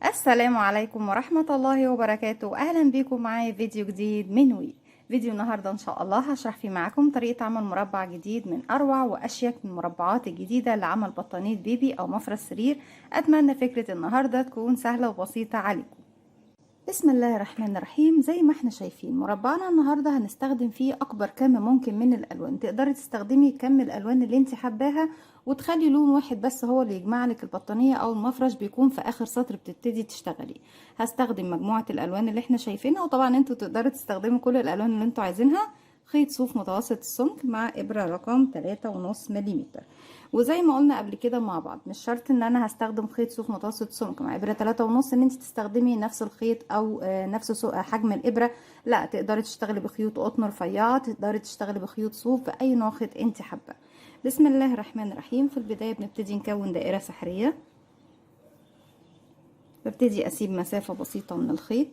السلام عليكم ورحمة الله وبركاته. أهلا بكم معايا فيديو جديد من وي. فيديو النهاردة إن شاء الله هشرح فيه معاكم طريقة عمل مربع جديد من أروع وأشيك من المربعات الجديدة لعمل بطانية بيبي أو مفرش سرير. أتمنى فكرة النهاردة تكون سهلة وبسيطة عليكم. بسم الله الرحمن الرحيم. زي ما احنا شايفين مربعنا النهارده هنستخدم فيه اكبر كم ممكن من الالوان. تقدري تستخدمي كم الالوان اللي انت حباها وتخلي لون واحد بس هو اللي يجمع لك البطانيه او المفرش، بيكون في اخر سطر بتبتدي تشتغلي. هستخدم مجموعه الالوان اللي احنا شايفينها، وطبعا انتوا تقدروا تستخدموا كل الالوان اللي انتوا عايزينها. خيط صوف متوسط السمك مع ابره رقم 3.5 ملم. وزي ما قلنا قبل كده مع بعض، مش شرط ان انا هستخدم خيط صوف متوسط سمك مع ابره 3.5 ان انت تستخدمي نفس الخيط او نفس حجم الابره. لا، تقدري تشتغلي بخيوط قطن رفيعه، تقدري تشتغلي بخيوط صوف، باي نوع خيط انت حابه. بسم الله الرحمن الرحيم. في البدايه بنبتدي نكون دائره سحريه. ببتدي اسيب مسافه بسيطه من الخيط،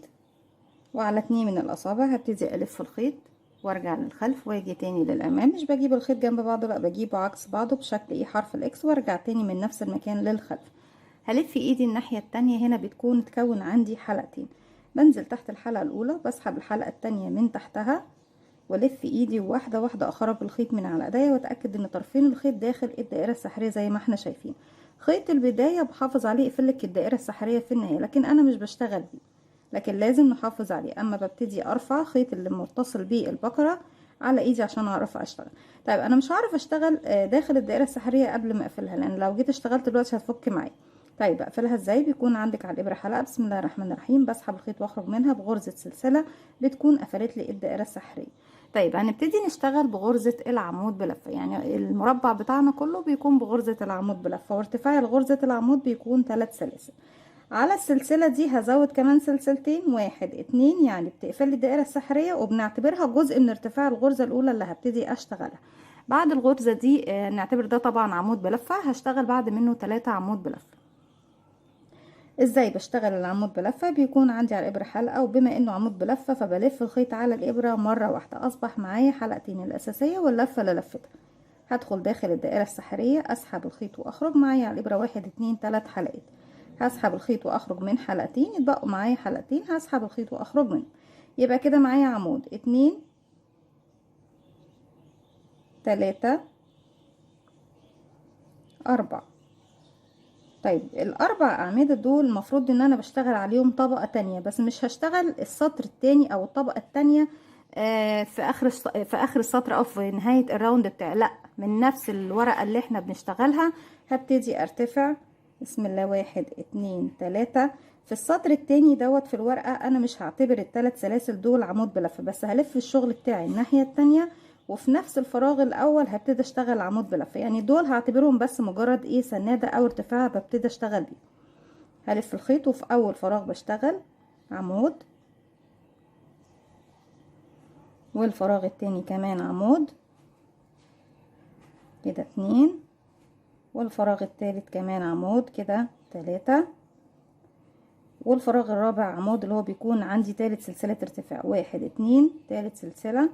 وعلى 2 من الاصابع هبتدي الف الخيط وارجع للخلف واجي تاني للامام. مش بجيب الخيط جنب بعضه، لا بجيبه عكس بعضه بشكل حرف الاكس، وارجع تاني من نفس المكان للخلف. هلف ايدي الناحية التانية. هنا بتكون تكون عندي حلقتين. بنزل تحت الحلقة الاولى، بسحب الحلقة التانية من تحتها والف ايدي واحدة واحدة اخرج الخيط من على ايديا، واتأكد ان طرفين الخيط داخل الدائرة السحرية زي ما احنا شايفين. خيط البداية بحافظ عليه يقفلك الدائرة السحرية في النهاية، لكن انا مش بشتغل بيه، لكن لازم نحافظ عليه. اما ببتدي ارفع خيط اللي متصل بيه البقرة على ايدي عشان اعرف اشتغل. طيب انا مش هعرف اشتغل داخل الدائرة السحرية قبل ما اقفلها، لان لو جيت اشتغلت دلوقتي هتفك معايا. طيب اقفلها ازاي؟ بيكون عندك على الابره حلقه. بسم الله الرحمن الرحيم. بسحب الخيط واخرج منها بغرزه سلسله، بتكون قفلت لي الدائره السحريه. طيب هنبتدي نشتغل بغرزه العمود بلفه. يعني المربع بتاعنا كله بيكون بغرزه العمود بلفه، وارتفاع غرزه العمود بيكون 3 سلاسل. على السلسله دي هزود كمان سلسلتين، 1 2، يعني بتقفل لي الدائره السحريه، وبنعتبرها جزء من ارتفاع الغرزه الاولى اللي هبتدي اشتغلها. بعد الغرزه دي نعتبر ده طبعا عمود بلفه، هشتغل بعد منه 3 عمود بلفه. ازاي بشتغل العمود بلفه؟ بيكون عندي على الابره حلقه، وبما انه عمود بلفه فبلف الخيط على الابره مره واحده. اصبح معايا حلقتين، الاساسيه واللفه اللي لفتها. هدخل داخل الدائره السحريه، اسحب الخيط واخرج. معايا على الابره 1 2 3 حلقات. هسحب الخيط واخرج من حلقتين، يتبقوا معايا حلقتين هسحب الخيط واخرج منهم. يبقى كده معايا عمود 2 3 4. طيب الاربع اعمدة دول المفروض ان انا بشتغل عليهم طبقة تانية، بس مش هشتغل السطر التاني او الطبقة التانية في اخر السطر او في نهاية الراوند بتاعي. لا، من نفس الورقة اللي احنا بنشتغلها هبتدي ارتفع. بسم الله 1 2 3. في السطر التاني دوت في الورقة انا مش هعتبر ال3 سلاسل دول عمود بلفة، بس هلف الشغل بتاعي الناحية التانية، وفي نفس الفراغ الاول هبتدي اشتغل عمود بلفه. يعني دول هعتبرهم بس مجرد سناده او ارتفاع ببتدي اشتغل بيه. هلف الخيط وفي اول فراغ بشتغل عمود، والفراغ التاني كمان عمود، كده 2، والفراغ التالت كمان عمود، كده 3، والفراغ الرابع عمود اللي هو بيكون عندي تالت سلسله ارتفاع. 1 2 تالت سلسله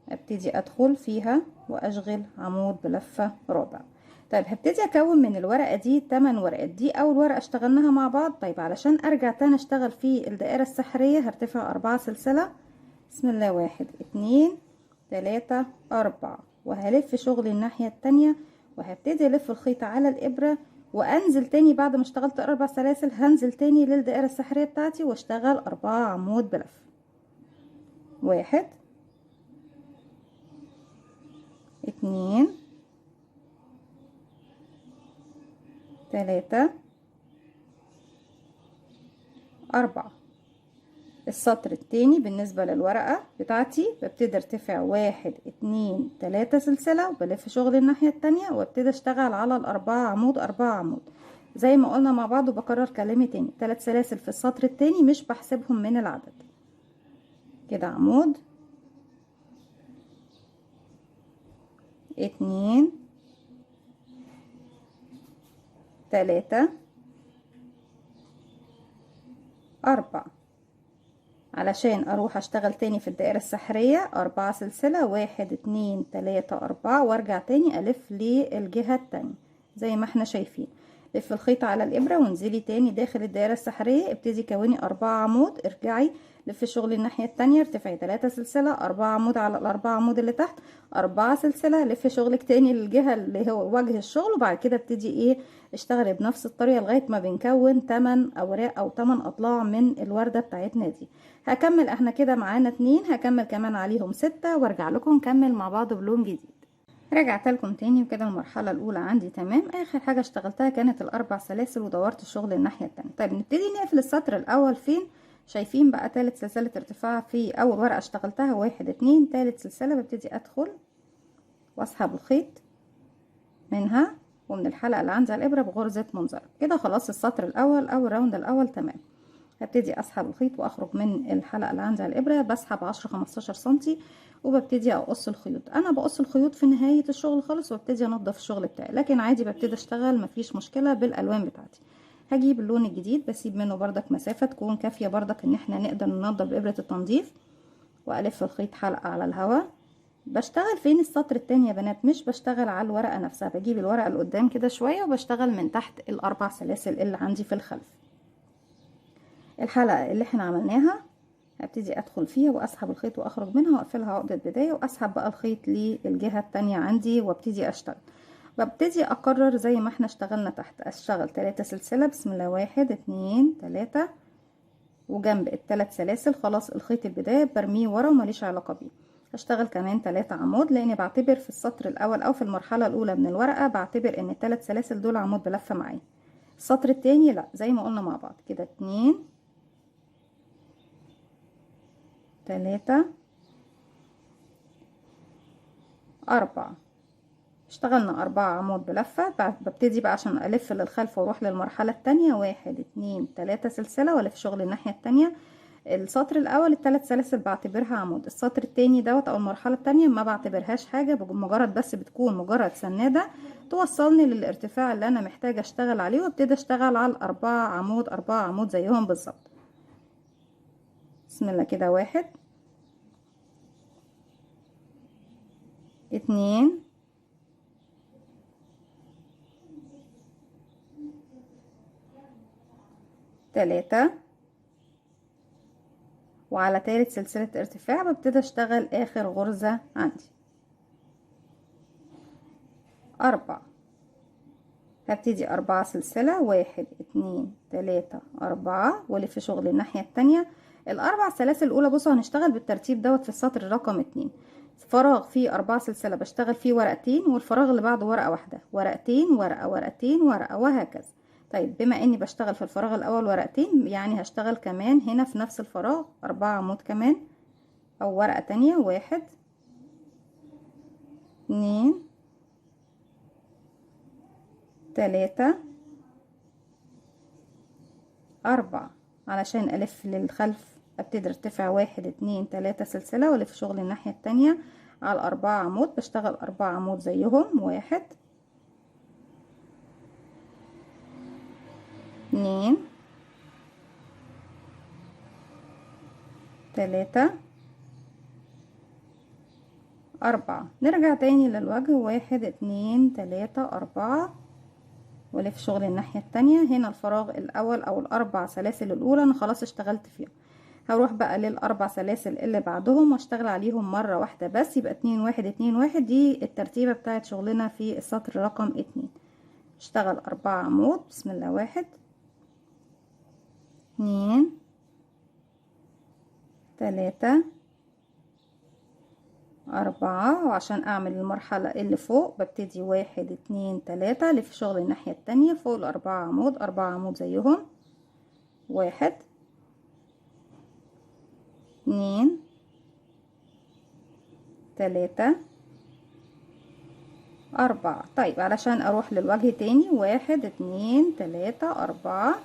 ابتدي ادخل فيها واشغل عمود بلفة رابع. طيب هبتدي اكون من الورقة دي 8 ورقات. دي اول ورقة اشتغلناها مع بعض. طيب علشان ارجع تاني اشتغل في الدائرة السحرية هرتفع 4 سلسلة. بسم الله 1 2 3 4، وهلف شغلي الناحية التانية، وهبتدي الف الخيط على الابرة، وانزل تاني بعد ما اشتغلت 4 سلاسل هنزل تاني للدائرة السحرية بتاعتي واشتغل 4 عمود بلف. 1 2 3 4. السطر التاني بالنسبة للورقة بتاعتي ببتدي ارتفع 1 2 3 سلسلة، وبلف شغل الناحية التانية وابتدي اشتغل على الاربعة عمود 4 عمود زي ما قلنا مع بعض. وبكرر كلامي تاني، 3 سلاسل في السطر التاني مش بحسبهم من العدد. كده عمود 2 3 4. علشان اروح اشتغل تاني في الدائرة السحرية 4 سلسلة، 1 2 3 4، وارجع تاني الف للجهة التانية زي ما احنا شايفين. لف الخيط على الابره وانزلي تاني داخل الدائره السحريه، ابتدي كوني 4 عمود، ارجعي لف شغل الناحيه التانية، ارتفعي 3 سلسله، 4 عمود على الاربع عمود اللي تحت، 4 سلسله، لف شغلك تاني للجهه اللي هو وجه الشغل، وبعد كده ابتدي ايه اشتغلي بنفس الطريقه لغايه ما بنكون 8 اوراق او 8 اضلاع من الورده بتاعتنا دي. هكمل، احنا كده معانا 2، هكمل كمان عليهم 6 وارجع لكم نكمل مع بعض بلون جديد. رجعت لكم تاني وكده المرحله الاولى عندي تمام. اخر حاجه اشتغلتها كانت الاربع سلاسل ودورت الشغل الناحيه التانية. طيب نبتدي نقفل السطر الاول فين؟ شايفين بقى تالت سلسله ارتفاع في اول ورقه اشتغلتها، 1 2، تالت سلسله ببتدي ادخل واسحب الخيط منها ومن الحلقه اللي عندي على الابره بغرزه منزلق. كده خلاص السطر الاول او الراوند الاول تمام. هبتدي اسحب الخيط واخرج من الحلقه اللي عندي على الابره، بسحب 10 15 سنتي وببتدي اقص الخيوط. انا بقص الخيوط في نهايه الشغل خالص وابتدي انضف الشغل بتاعي، لكن عادي ببتدي اشتغل مفيش مشكله بالالوان بتاعتي. هجيب اللون الجديد بسيب منه بردك مسافه تكون كافيه بردك ان احنا نقدر ننضف بابره التنظيف، والف الخيط حلقه على الهواء. بشتغل فين السطر التاني يا بنات؟ مش بشتغل على الورقه نفسها، بجيب الورقه اللي قدام كده شويه وبشتغل من تحت الاربع سلاسل اللي عندي في الخلف. الحلقه اللي احنا عملناها هبتدي ادخل فيها واسحب الخيط واخرج منها واقفلها عقدة بداية، واسحب بقى الخيط للجهة التانية عندي وابتدي اشتغل. ببتدي اكرر زي ما احنا اشتغلنا تحت، اشتغل 3 سلسلة بسم الله، 1 2 3، وجنب الثلاث سلاسل خلاص الخيط البداية برميه ورا وماليش علاقة بيه. هشتغل كمان 3 عمود، لاني بعتبر في السطر الاول او في المرحلة الاولى من الورقة بعتبر ان الثلاث سلاسل دول عمود بلفة معايا. السطر التاني لا، زي ما قلنا مع بعض كده 2 3 4. اشتغلنا 4 عمود بلفة. ببتدي بقى عشان الف للخلف واروح للمرحلة التانية، 1 2 3 سلسلة والف شغل الناحية التانية. السطر الاول الثلاث سلاسل بعتبرها عمود، السطر التاني دوت او المرحلة التانية ما بعتبرهاش حاجة، بمجرد بس بتكون مجرد سنادة توصلني للارتفاع اللي انا محتاجة اشتغل عليه، وابتدي اشتغل على الاربعة عمود، 4 عمود زيهم بالظبط. بسم الله كده، 1 2 3، وعلى تالت سلسلة ارتفاع ببتدي اشتغل اخر غرزة عندي 4. هبتدي 4 سلسلة، 1 2 3 4، والف شغل الناحية التانية. الاربع سلاسل الاولى بصوا هنشتغل بالترتيب دوت في السطر رقم 2. فراغ فيه 4 سلسلة بشتغل فيه ورقتين، والفراغ اللي بعده ورقة واحدة، ورقتين ورقة ورقتين ورقة وهكذا. طيب بما اني بشتغل في الفراغ الاول ورقتين، يعني هشتغل كمان هنا في نفس الفراغ 4 عمود كمان او ورقة تانية، 1 2 3 4. علشان الف للخلف ابتدي ارتفع 1 2 3 سلسلة والف شغل الناحية التانية على 4 عمود، بشتغل 4 عمود زيهم، 1 2 3 4. نرجع تاني للوجه، 1 2 3 4، والف شغل الناحية التانية. هنا الفراغ الاول او الاربع سلاسل الاولى انا خلاص اشتغلت فيهم، هروح بقى للاربع سلاسل اللي بعدهم واشتغل عليهم مرة واحدة بس، يبقى 2 1 2 1. دي الترتيبة بتاعت شغلنا في السطر رقم 2. اشتغل 4 عمود، بسم الله، 1 2 3 4. وعشان اعمل المرحلة اللي فوق ببتدي 1 2 3، لف شغل الناحية التانية فوق الاربعة عمود، 4 عمود زيهم، 1 2 3 4. طيب علشان اروح للوجه تاني، 1 2 3 4،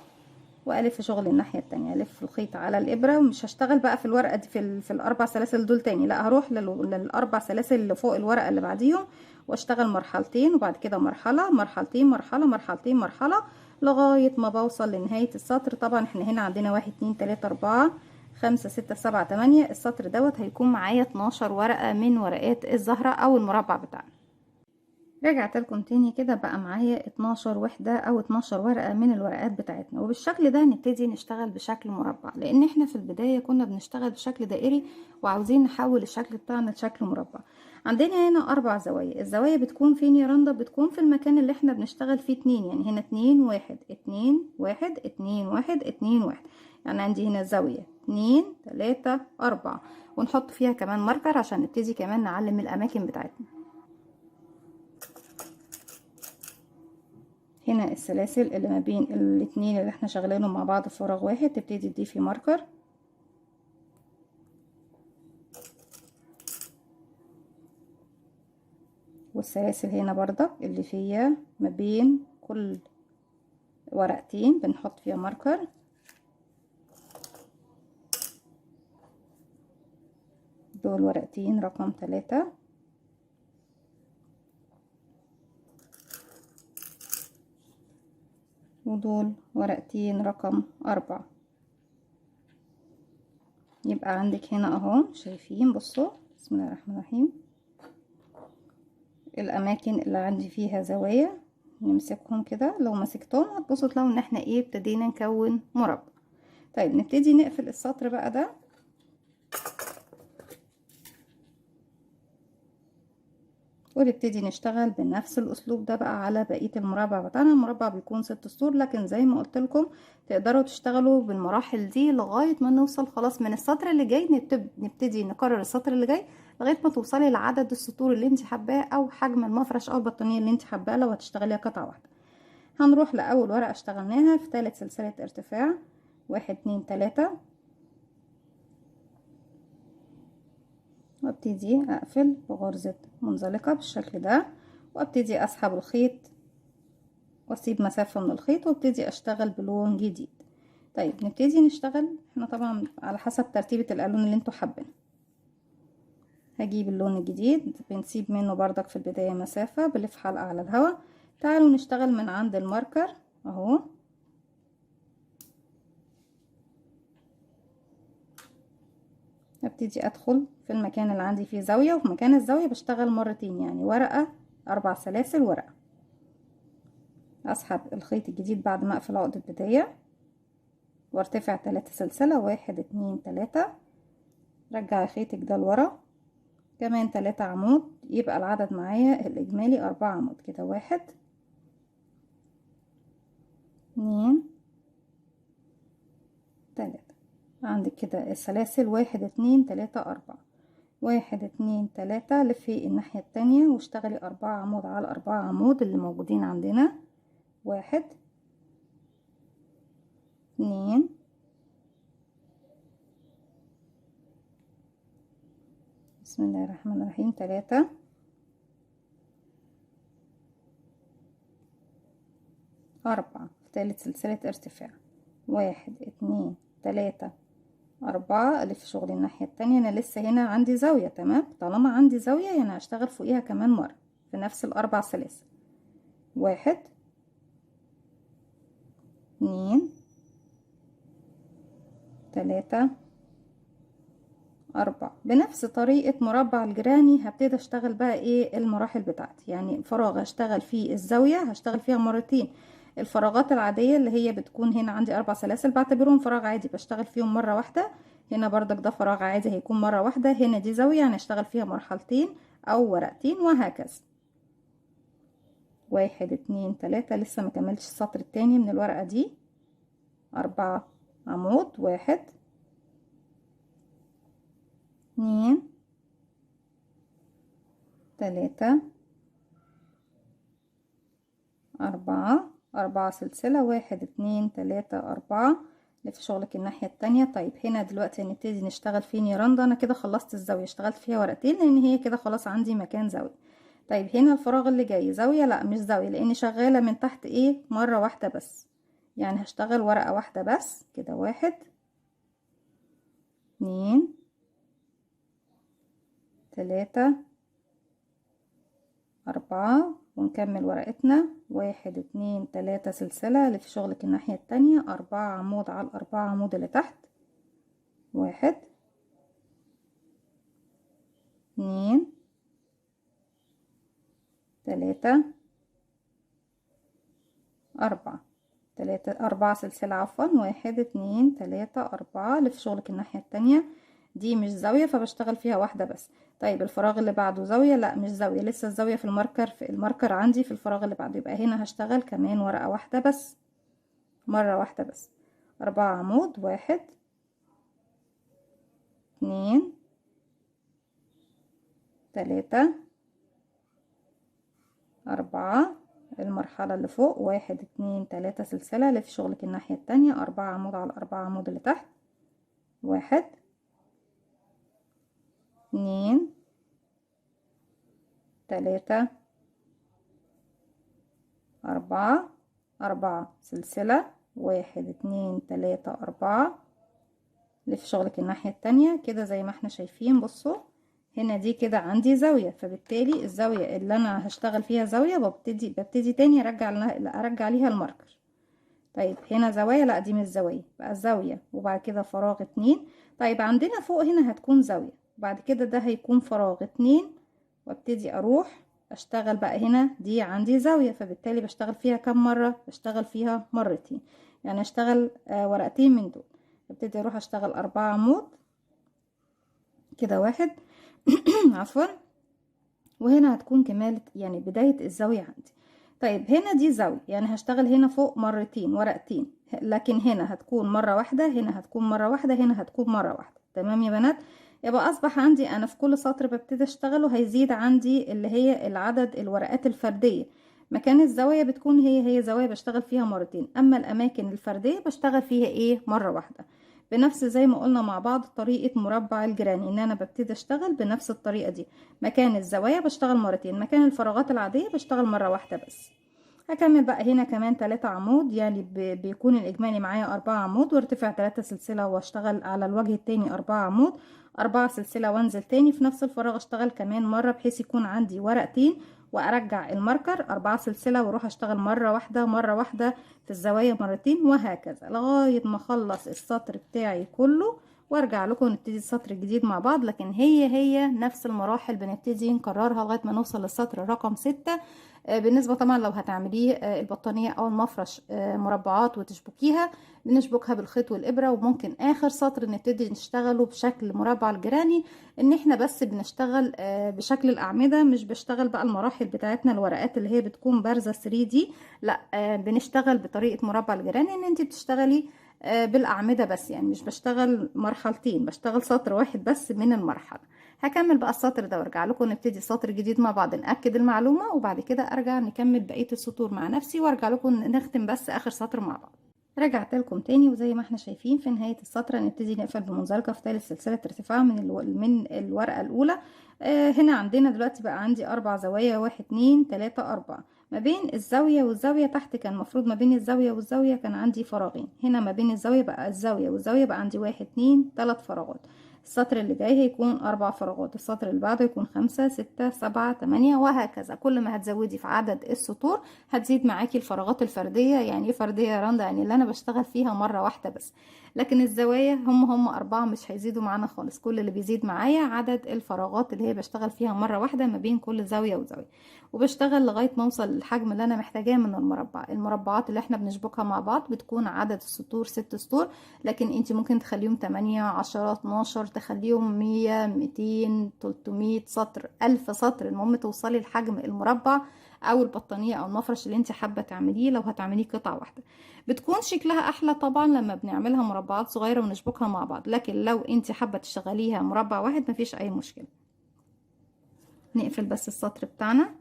والف شغل الناحيه التانية، الف الخيط على الابره، ومش هشتغل بقى في الورقه دي في الاربع سلاسل دول تاني، لا هروح للاربع سلاسل اللي فوق الورقه اللي بعديهم واشتغل مرحلتين، وبعد كده مرحله، مرحلتين، مرحله، مرحلتين، مرحله، لغايه ما بوصل لنهايه السطر. طبعا احنا هنا عندنا 1 2 3 4 5 6 7 8. السطر دوت هيكون معايا 12 ورقه من ورقات الزهره او المربع بتاعنا. رجعت لكم تاني كده، بقى معايا 12 وحدة او 12 ورقة من الورقات بتاعتنا، وبالشكل ده نبتدي نشتغل بشكل مربع، لان احنا في البداية كنا بنشتغل بشكل دائري وعاوزين نحول الشكل بتاعنا لشكل مربع. عندنا هنا 4 زوايا، الزوايا بتكون فين يا رندا؟ بتكون في المكان اللي احنا بنشتغل فيه 2، يعني هنا 2 1 2 1 2 1 2 1، يعني عندي هنا زاوية 2 3 4، ونحط فيها كمان ماركر عشان نبتدي كمان نعلم الاماكن بتاعتنا. هنا السلاسل اللي ما بين الاتنين اللي احنا شغالينهم مع بعض في فراغ واحد، تبتدي تضيفي ماركر، والسلاسل هنا برضك اللي فيها ما بين كل ورقتين بنحط فيها ماركر. دول ورقتين رقم 3، ودول ورقتين رقم 4. يبقى عندك هنا اهو، شايفين؟ بصوا، بسم الله الرحمن الرحيم، الاماكن اللي عندي فيها زوايا نمسكهم كده، لو مسكتهم هتبصوا تلاقوا ان احنا ايه، ابتدينا نكون مربع. طيب نبتدي نقفل السطر بقى ده، ونبتدي نشتغل بنفس الاسلوب ده بقى على بقية المربع بتاعنا. المربع بيكون 6 سطور، لكن زي ما قلت لكم تقدروا تشتغلوا بالمراحل دي لغاية ما نوصل خلاص من السطر اللي جاي. نبتدي نكرر السطر اللي جاي لغاية ما توصلي لعدد السطور اللي انت حباه، او حجم المفرش او البطانية اللي انت حباه لو هتشتغليها قطعة واحدة. هنروح لأول ورقة اشتغلناها في ثالث سلسلة ارتفاع، 1 2 3، وابتدي اقفل بغرزة منزلقة بالشكل ده، وابتدي اسحب الخيط واسيب مسافة من الخيط، وابتدي اشتغل بلون جديد. طيب نبتدي نشتغل، احنا طبعا على حسب ترتيبة الالوان اللي انتوا حابين. هجيب اللون الجديد، بنسيب منه بردك في البداية مسافة، بلف حلقة على الهواء. تعالوا نشتغل من عند الماركر اهو، ابتدي ادخل في المكان اللي عندي فيه زاوية، وفي مكان الزاوية بشتغل مرتين، يعني ورقة 4 سلاسل ورقة. اسحب الخيط الجديد بعد ما اقفل عقدة بداية، وارتفع 3 سلسلة، 1 2 3، رجعي خيطك ده لورا كمان 3 عمود، يبقى العدد معايا الاجمالي 4 عمود كده، 1 2 3. عندك كده السلاسل 1 2 3 4، 1 2 3، لفي الناحية التانية واشتغلي 4 عمود على 4 عمود اللي موجودين عندنا، 1 2 بسم الله الرحمن الرحيم 3 4. ثالث سلسلة ارتفاع، 1 2 3 4، الف شغلي الناحية التانية. انا لسه هنا عندي زاوية، تمام؟ طالما عندي زاوية يعني هشتغل فوقيها كمان مرة في نفس ال4 سلاسل، 1 2 3 4. بنفس طريقة مربع الجراني هبتدي اشتغل بقى ايه المراحل بتاعتي. يعني فراغ هشتغل فيه الزاوية هشتغل فيها مرتين، الفراغات العادية اللي هي بتكون هنا عندي 4 سلاسل بعتبرهم فراغ عادي بشتغل فيهم مرة واحدة. هنا بردك ده فراغ عادي هيكون مرة واحدة، هنا دي زاوية يعني اشتغل فيها مرحلتين او ورقتين، وهكذا. 1 2 3، لسه مكملتش السطر التاني من الورقة دي. 4 عمود، 1 2 3 4 سلسلة، 1 2 3 4، لف شغلك الناحية التانية. طيب هنا دلوقتي هنبتدي نشتغل فين يا رندا؟ انا كده خلصت الزاوية، اشتغلت فيها ورقتين لان هي كده خلاص عندي مكان زاوية. طيب هنا الفراغ اللي جاي زاوية؟ لا مش زاوية، لاني شغالة من تحت ايه مرة واحدة بس، يعني هشتغل ورقة واحدة بس كده، 1 2 3 4، ونكمل ورقتنا 1 2 3 سلسلة، لف شغلك الناحية التانية، 4 عمود على ال4 عمود اللي تحت، 1 2 3 4 4 سلسلة عفوا، 1 2 3 4. لف شغلك الناحية التانية. دي مش زاوية فبشتغل فيها واحدة بس. طيب الفراغ اللي بعده زاوية؟ لا مش زاوية، لسه الزاوية في الماركر، في الماركر عندي في الفراغ اللي بعده، يبقى هنا هشتغل كمان ورقة واحدة بس، مرة واحدة بس. 4 عمود، 1 2 3 4. المرحلة اللي فوق 1 2 3 سلسلة، لف شغلك الناحية التانية، 4 عمود على 4 عمود اللي تحت، 1 2 3 4. 4 سلسلة، 1 2 3 4. لف شغلك الناحية التانية كده زي ما احنا شايفين. بصوا هنا دي كده عندي زاوية، فبالتالي الزاوية اللي انا هشتغل فيها زاوية ببتدي تاني ارجع ليها الماركر. طيب هنا زوايا؟ لا دي مش زاوية، بقى زاوية وبعد كده فراغ 2. طيب عندنا فوق هنا هتكون زاوية، بعد كده ده هيكون فراغ 2، وابتدي اروح اشتغل بقى هنا. دي عندي زاوية فبالتالي بشتغل فيها كم مرة؟ بشتغل فيها مرتين، يعني اشتغل ورقتين من دول. ابتدي اروح اشتغل 4 عمود كده، 1 عفوا، وهنا هتكون كمالة يعني بداية الزاوية عندي. طيب هنا دي زاوية، يعني هشتغل هنا فوق مرتين ورقتين، لكن هنا هتكون مرة واحدة، هنا هتكون مرة واحدة، هنا هتكون مرة واحدة. تمام يا بنات؟ يبقى اصبح عندي انا في كل سطر ببتدي اشتغله هيزيد عندي اللي هي العدد الورقات الفردية. مكان الزوايا بتكون هي زوايا بشتغل فيها مرتين، اما الاماكن الفردية بشتغل فيها ايه؟ مرة واحدة. بنفس زي ما قلنا مع بعض طريقة مربع الجيراني، ان انا ببتدي اشتغل بنفس الطريقة دي. مكان الزوايا بشتغل مرتين، مكان الفراغات العادية بشتغل مرة واحدة بس. هكمل بقى هنا كمان 3 عمود، يعني بيكون الإجمالي معايا 4 عمود، وارتفع 3 سلسلة واشتغل على الوجه التاني 4 عمود، 4 سلسلة وانزل تاني في نفس الفراغ اشتغل كمان مرة، بحيث يكون عندي ورقتين، وارجع الماركر 4 سلسلة واروح اشتغل مرة واحدة مرة واحدة في الزوايا مرتين، وهكذا لغاية ما اخلص السطر بتاعي كله وارجع لكم نبتدي السطر الجديد مع بعض. لكن هي نفس المراحل بنبتدي نكررها لغاية ما نوصل للسطر رقم 6. بالنسبة طبعا لو هتعمليه البطانية او المفرش مربعات وتشبكيها، بنشبكها بالخيط والإبرة. وممكن آخر سطر نبتدي نشتغله بشكل مربع الجيراني، ان احنا بس بنشتغل بشكل الأعمدة، مش بشتغل بقى المراحل بتاعتنا الورقات اللي هي بتكون بارزة 3D. لا بنشتغل بطريقة مربع الجيراني، ان انت بتشتغلي بالأعمدة بس، يعني مش بشتغل مرحلتين، بشتغل سطر واحد بس من المرحلة. هكمل بقى السطر ده وارجع لكم نبتدي سطر جديد مع بعض، نأكد المعلومة وبعد كده ارجع نكمل بقية السطور مع نفسي، وارجع لكم نختم بس اخر سطر مع بعض. رجعت لكم تاني، وزي ما احنا شايفين في نهاية السطر نبتدي نقفل بمنزلقة في ثالث سلسلة ارتفاع من الورقة الأولى. هنا عندنا دلوقتي بقى عندي 4 زوايا، 1 2 3 4. ما بين الزاوية والزاوية تحت كان المفروض ما بين الزاوية والزاوية كان عندي فراغين، هنا ما بين الزاوية والزاوية بقى عندي 1 2 3 فراغات. السطر اللي جاي هيكون 4 فراغات، السطر اللي بعده يكون 5 6 7 8، وهكذا. كل ما هتزودي في عدد السطور هتزيد معاكي الفراغات الفردية. يعني ايه فردية يا رندا؟ يعني اللي انا بشتغل فيها مرة واحدة بس. لكن الزوايا هم 4 مش هيزيدوا معانا خالص، كل اللي بيزيد معايا عدد الفراغات اللي هي بشتغل فيها مرة واحدة ما بين كل زاوية وزاوية. وبشتغل لغاية ما اوصل للحجم اللي انا محتاجاه من المربع. المربعات اللي احنا بنشبكها مع بعض بتكون عدد السطور 6 سطور، لكن انت ممكن تخليهم 8 10 12، تخليهم 100 200 300 سطر 1000 سطر، المهم توصلي لحجم المربع او البطانية او المفرش اللي انت حابة تعمليه. لو هتعمليه قطعة واحدة بتكون شكلها احلى طبعا لما بنعملها مربعات صغيرة ونشبكها مع بعض، لكن لو انت حابة تشتغليها مربع واحد مفيش اي مشكلة. نقفل بس السطر بتاعنا.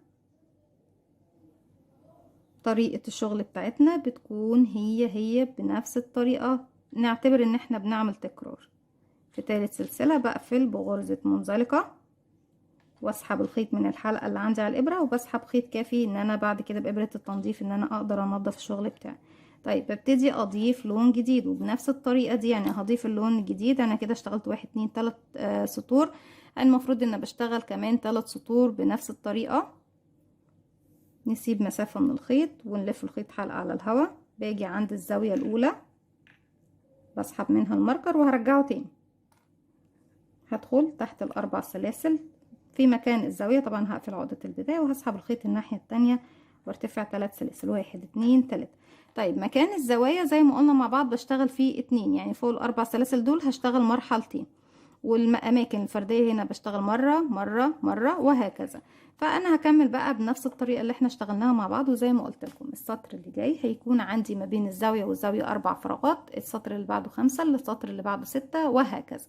طريقة الشغل بتاعتنا بتكون هي بنفس الطريقة، نعتبر ان احنا بنعمل تكرار. في ثالث سلسلة بقفل بغرزة منزلقة واسحب الخيط من الحلقة اللي عندي على الابرة، وبسحب خيط كافي ان انا بعد كده بابرة التنظيف ان انا اقدر انظف الشغل بتاعي. طيب ببتدي اضيف لون جديد وبنفس الطريقة دي، يعني هضيف اللون الجديد. انا كده اشتغلت 1 2 3 سطور، المفروض ان بشتغل كمان 3 سطور بنفس الطريقة. نسيب مسافة من الخيط ونلف الخيط حلقة على الهواء، باجي عند الزاوية الاولى بسحب منها الماركر وهرجعه تاني، هدخل تحت ال4 سلاسل في مكان الزاوية طبعا هقفل عقدة البداية وهسحب الخيط الناحية التانية وارتفع 3 سلاسل، 1 2 3. طيب مكان الزوايا زي ما قلنا مع بعض بشتغل فيه 2، يعني فوق ال4 سلاسل دول هشتغل مرحلتين، والأماكن الفردية هنا بشتغل مرة مرة مرة وهكذا. فأنا هكمل بقى بنفس الطريقة اللي احنا اشتغلناها مع بعض. وزي ما قلت لكم السطر اللي جاي هيكون عندي ما بين الزاوية والزاوية 4 فراغات، السطر اللي بعده 5، السطر اللي بعده 6 وهكذا.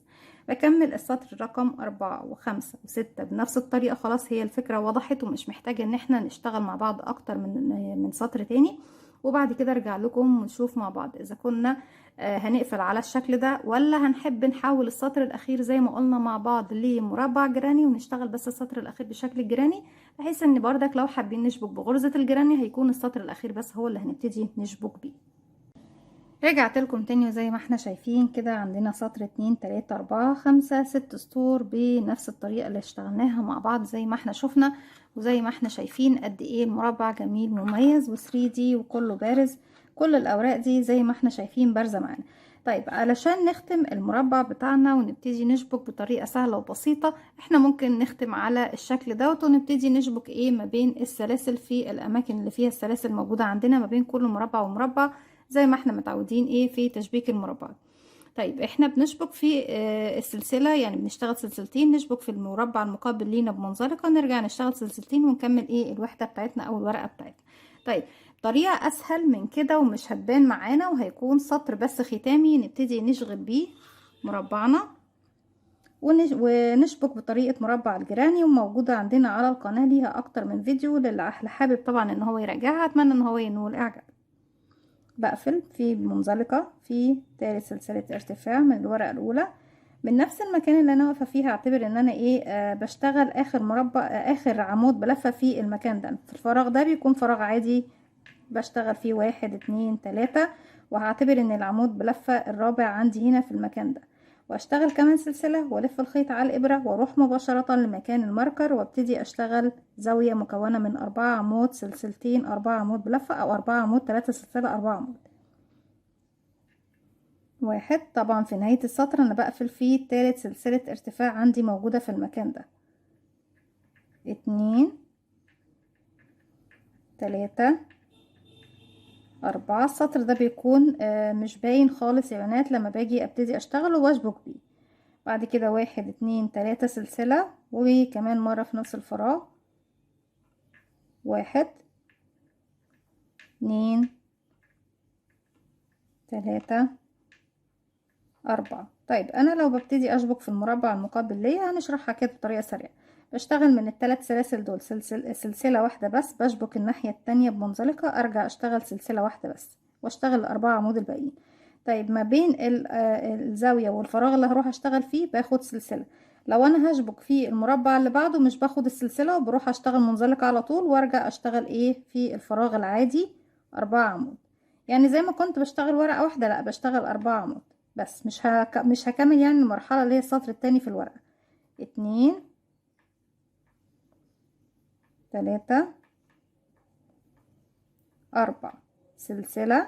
بكمل السطر رقم 4 و5 و6 بنفس الطريقة. خلاص هي الفكرة وضحت ومش محتاجة ان احنا نشتغل مع بعض اكتر من سطر تاني. وبعد كده ارجع لكم ونشوف مع بعض اذا كنا هنقفل على الشكل ده ولا هنحب نحول السطر الاخير زي ما قلنا مع بعض لمربع جراني ونشتغل بس السطر الاخير بشكل الجراني، بحيث ان بردك لو حابين نشبك بغرزة الجراني هيكون السطر الاخير بس هو اللي هنبتدي نشبك بيه. رجعت لكم تاني وزي ما احنا شايفين كده عندنا سطر 2 3 4 5 6 سطور بنفس الطريقة اللي اشتغلناها مع بعض زي ما احنا شفنا. وزي ما احنا شايفين قد ايه المربع جميل مميز و3D وكله بارز. كل الاوراق دي زي ما احنا شايفين بارزة معانا. طيب علشان نختم المربع بتاعنا ونبتدي نشبك بطريقة سهلة وبسيطة، احنا ممكن نختم على الشكل دوت ونبتدي نشبك ايه ما بين السلاسل في الاماكن اللي فيها السلاسل موجودة عندنا ما بين كل مربع ومربع زي ما احنا متعودين ايه في تشبيك المربعات. طيب احنا بنشبك في السلسلة، يعني بنشتغل سلسلتين، نشبك في المربع المقابل لينا بمنزلقة، نرجع نشتغل سلسلتين ونكمل ايه الوحدة بتاعتنا او الورقة بتاعتنا. طيب طريقة اسهل من كده ومش هتبان معانا وهيكون سطر بس ختامي نبتدي نشغل بيه مربعنا ونشبك بطريقة مربع الجراني، وموجودة عندنا على القناة ليها اكتر من فيديو للي حابب طبعا ان هو يراجعها. اتمنى ان هو ينول اعجاب. بقفل في منزلقة في تالت سلسلة ارتفاع من الورقة الأولى من نفس المكان اللي أنا واقفة فيه. هعتبر إن أنا إيه بشتغل آخر مربع آخر عمود بلفة في المكان ده. في الفراغ ده بيكون فراغ عادي بشتغل فيه 1 2 3، وهعتبر إن العمود بلفة الرابع عندي هنا في المكان ده، واشتغل كمان سلسلة والف الخيط على الابرة واروح مباشرة لمكان الماركر وابتدي اشتغل زاوية مكونة من 4 عمود، سلسلتين 4 عمود بلفة او 4 عمود 3 سلسلة 4 عمود 1. طبعا في نهاية السطر انا بقفل فيه تالت سلسلة ارتفاع عندي موجودة في المكان ده. 2 3 4. السطر ده بيكون مش باين خالص يا بنات لما باجي ابتدي اشتغل واشبك بيه. بعد كده 1 2 3 سلسلة وكمان مرة في نفس الفراغ 1 2 3 4. طيب انا لو ببتدي اشبك في المربع المقابل ليا هنشرحها كده بطريقة سريعة. بشتغل من الثلاث سلاسل دول سلسلة واحدة بس، بشبك الناحية التانية بمنزلقة، ارجع اشتغل سلسلة واحدة بس واشتغل الاربعة عمود الباقيين. طيب ما بين الزاوية والفراغ اللي هروح اشتغل فيه باخد سلسلة. لو انا هشبك في المربع اللي بعده مش باخد السلسلة وبروح اشتغل منزلقة على طول وارجع اشتغل ايه في الفراغ العادي 4 عمود. يعني زي ما كنت بشتغل ورقة واحدة لا بشتغل 4 عمود بس. مش هكمل يعني المرحلة اللي هي السطر التاني في الورقة. 2 3 4 سلسلة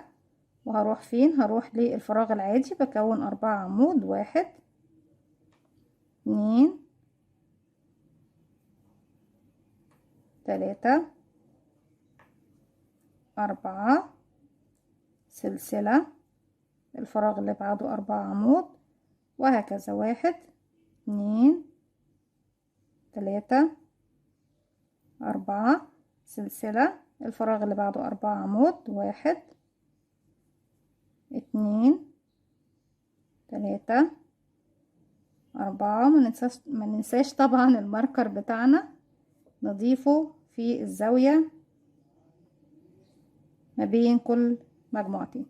وهروح فين؟ هروح للفراغ العادي بكون 4 عمود 1 2 3 4 سلسلة الفراغ اللي بعده 4 عمود وهكذا 1 2 3 4 سلسلة الفراغ اللي بعده 4 عمود 1 2 3 4. ما ننساش طبعا الماركر بتاعنا نضيفه في الزاوية ما بين كل مجموعتين.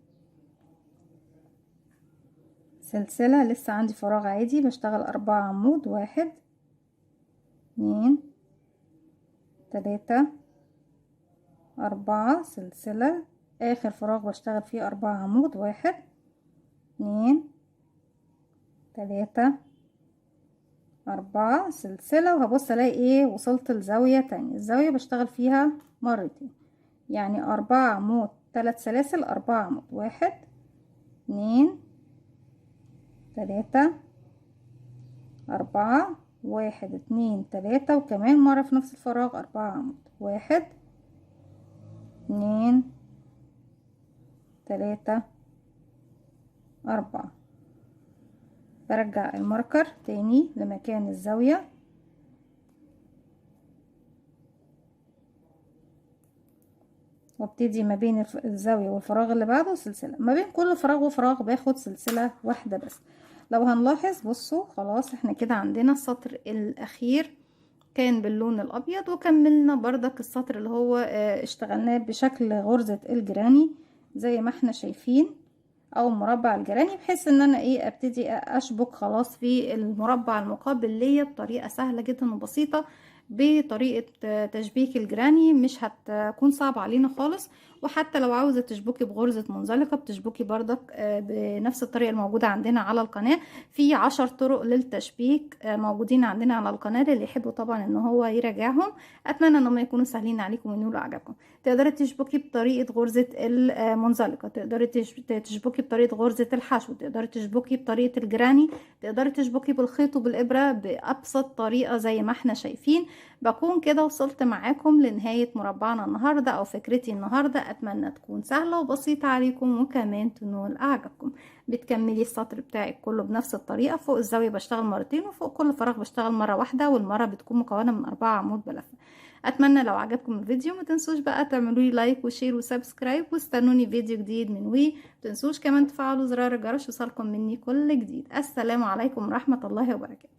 سلسلة لسه عندي فراغ عادي بشتغل 4 عمود 1 2 3 4 سلسلة اخر فراغ بشتغل فيه 4 عمود 1 2 3 4 سلسلة وهبص الاقي ايه وصلت لزاوية تانية. الزاوية بشتغل فيها مرتين يعني 4 عمود 3 سلاسل 4 عمود 1 2 3 4 1 2 3 وكمان مرة في نفس الفراغ 4 عمود. 1 2 3 4. برجع الماركر تاني لمكان الزاوية وابتدي ما بين الزاوية والفراغ اللي بعده سلسلة، ما بين كل فراغ وفراغ باخد سلسلة واحدة بس. لو هنلاحظ بصوا خلاص احنا كده عندنا السطر الاخير كان باللون الابيض، وكملنا بردك السطر اللي هو اشتغلناه بشكل غرزة الجراني زي ما احنا شايفين، او مربع الجراني، بحيث ان انا ايه ابتدي اشبك خلاص في المربع المقابل ليا بطريقة سهلة جدا وبسيطة. بطريقة تشبيك الجراني مش هتكون صعب علينا خالص. وحتى لو عاوزة تشبكي بغرزة منزلقة بتشبكي بردك بنفس الطريقة الموجودة عندنا على القناة. في 10 طرق للتشبيك موجودين عندنا على القناة، اللي يحبوا طبعا ان هو يراجعهم. اتمنى ان هم يكونوا سهلين عليكم وينولوا اعجابكم. تقدري تشبكي بطريقة غرزة المنزلقة، تقدري تشبكي بطريقة غرزة الحشو، تقدري تشبكي بطريقة الجراني، تقدري تشبكي بالخيط وبالإبرة بأبسط طريقة زي ما احنا شايفين. بكون كده وصلت معاكم لنهاية مربعنا النهاردة أو فكرتي النهاردة. أتمنى تكون سهلة وبسيطة عليكم وكمان تنول أعجابكم. بتكملي السطر بتاعك كله بنفس الطريقة. فوق الزاوية بشتغل مرتين وفوق كل فراغ بشتغل مرة واحدة، والمرة بتكون مكونة من 4 عمود بلفة. اتمنى لو عجبكم الفيديو ما تنسوش بقى تعملوا لي لايك وشير وسبسكرايب، واستنوني فيديو جديد من وي. ما تنسوش كمان تفعلوا زرار الجرس يوصلكم مني كل جديد. السلام عليكم ورحمة الله وبركاته.